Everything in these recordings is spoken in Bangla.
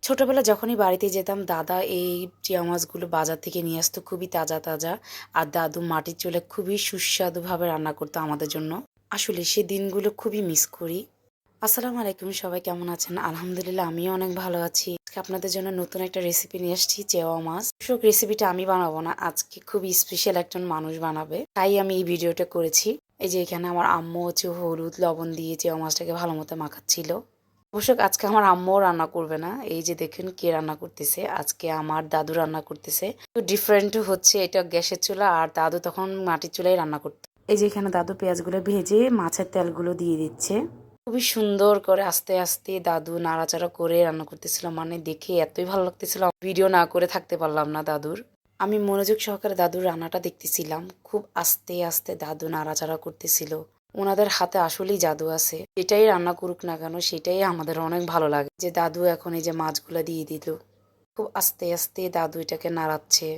ছোটবেলা যখনই বাড়িতে যেতাম দাদা এই চিয়া মাছগুলো বাজার থেকে নিয়ে আসতো খুবই তাজা তাজা। আর দাদু মাটির চুলায় খুবই সুস্বাদুভাবে রান্না করতো আমাদের জন্য। আসলে সে দিনগুলো খুবই মিস করি। আসসালামু আলাইকুম, সবাই কেমন আছেন? আলহামদুলিল্লাহ আমিও অনেক ভালো আছি। আজকে আপনাদের জন্য নতুন একটা রেসিপি নিয়ে এসেছি, চেওয়া মাছ। অবশ্য রেসিপিটা আমি বানাবো না, আজকে খুবই স্পেশাল একজন মানুষ বানাবে, তাই আমি এই ভিডিওটা করেছি। এই যে এখানে আমার আম্মু হচ্ছে হলুদ লবণ দিয়ে চেওয়া মাছটাকে ভালো মতো মাখাচ্ছিল। অবশ্য আজকে আমার আম্মুও রান্না করবে না। এই যে দেখুন কে রান্না করতেছে, আজকে আমার দাদু রান্না করতেছে। তো ডিফারেন্ট হচ্ছে, এটা গ্যাসের চুলা আর দাদু তখন মাটির চুলায় রান্না করতো। এই যে এখানে দাদু পেঁয়াজগুলো ভেজে মাছের তেলগুলো দিয়ে দিচ্ছে। খুবই সুন্দর করে আস্তে আস্তে দাদু নাড়াচাড়া করে রান্না করতেছিল, মানে দেখে এতই ভালো লাগতেছিল, ভিডিও না করে থাকতে পারলাম না দাদুর। আমি মনোযোগ সহকারে দাদুর রান্নাটা দেখতেছিলাম। খুব আস্তে আস্তে দাদু নাড়াচাড়া করতেছিল। ওনাদের হাতে আসলেই জাদু আছে, যেটাই রান্না করুক না কেন সেটাই আমাদের অনেক ভালো লাগে। যে দাদু এখন এই যে মাছগুলা দিয়ে দিল, খুব আস্তে আস্তে দাদু এটাকে নাড়াচ্ছে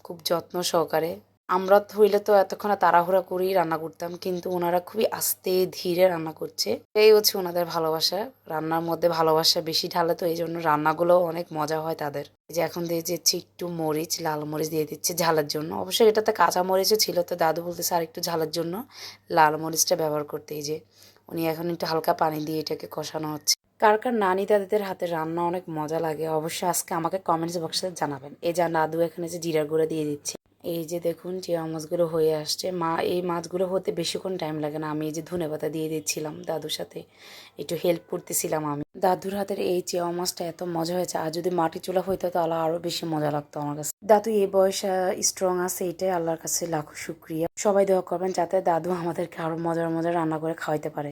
খুব যত্ন সহকারে। আমরা হইলে তো এতক্ষণে তাড়াহুড়া করেই রান্না করতাম, কিন্তু ওনারা খুবই আস্তে ধীরে রান্না করছে। এই হচ্ছে ওনাদের ভালোবাসা। রান্নার মধ্যে ভালোবাসা বেশি ঢালে, তো এই জন্য রান্নাগুলো অনেক মজা হয় তাদের। এই যে এখন দিয়ে দিচ্ছে একটু মরিচ, লাল মরিচ দিয়ে দিচ্ছে ঝালের জন্য। অবশ্যই এটাতে কাঁচা মরিচও ছিল, তো দাদু বলতেছে আর একটু ঝালের জন্য লাল মরিচটা ব্যবহার করতে। এই যে উনি এখন একটু হালকা পানি দিয়ে এটাকে কষানো হচ্ছে। কার কার নানি দাদিদের হাতে রান্না অনেক মজা লাগে অবশ্যই আজকে আমাকে কমেন্টস বক্সে জানাবেন। এই যে দাদু এখানে যে জিরা গুঁড়া দিয়ে দিচ্ছে। এই যে দেখুন চিয়া মাছগুলো হয়ে আসছে। এই মাছগুলো হতে বেশিক্ষণ টাইম লাগে না। আমি এই যে ধনেপাতা দিয়ে দিচ্ছিলাম, দাদুর সাথে একটু হেল্প করতেছিলাম আমি। দাদুর হাতের এই চিয়া মাছটা এত মজা হয়েছে, আর যদি মাটি চুলা হইতো তাহলে আরো বেশি মজা লাগতো আমার কাছে। দাদু এই বয়সে স্ট্রং আছে, এটাই আল্লাহর কাছে লাখো শুক্রিয়া। সবাই দোয়া করবেন যাতে দাদু আমাদেরকে আরো মজার মজার রান্না করে খাওয়াইতে পারে।